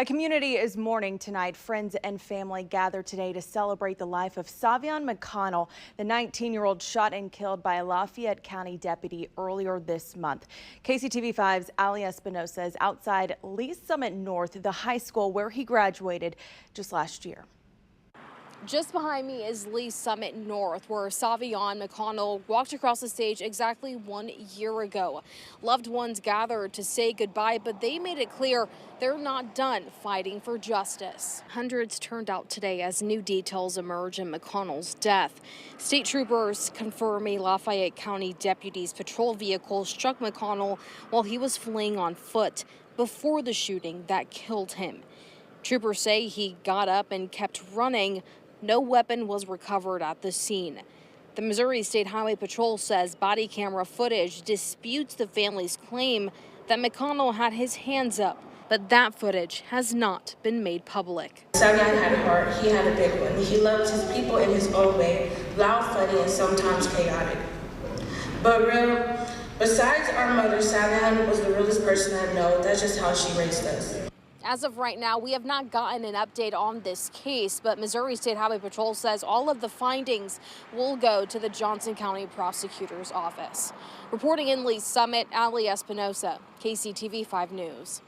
A community is mourning tonight. Friends and family gathered today to celebrate the life of Saveion McConnell, the 19-year-old shot and killed by a Lafayette County deputy earlier this month. KCTV5's Ali Espinosa is outside Lee Summit North, the high school where he graduated just last year. Just behind me is Lee Summit North, where Saveion McConnell walked across the stage exactly 1 year ago. Loved ones gathered to say goodbye, but they made it clear they're not done fighting for justice. Hundreds turned out today as new details emerge in McConnell's death. State troopers confirm a Lafayette County deputy's patrol vehicle struck McConnell while he was fleeing on foot before the shooting that killed him. Troopers say he got up and kept running. No weapon was recovered at the scene. The Missouri State Highway Patrol says body camera footage disputes the family's claim that McConnell had his hands up, but that footage has not been made public. Saveion had a heart. He had a big one. He loved his people in his own way, loud, funny, and sometimes chaotic. But real. Besides our mother, Saveion was the realest person I know. That's just how she raised us. As of right now, we have not gotten an update on this case, but Missouri State Highway Patrol says all of the findings will go to the Johnson County Prosecutor's Office. Reporting in Lee Summit, Ali Espinosa, KCTV 5 News.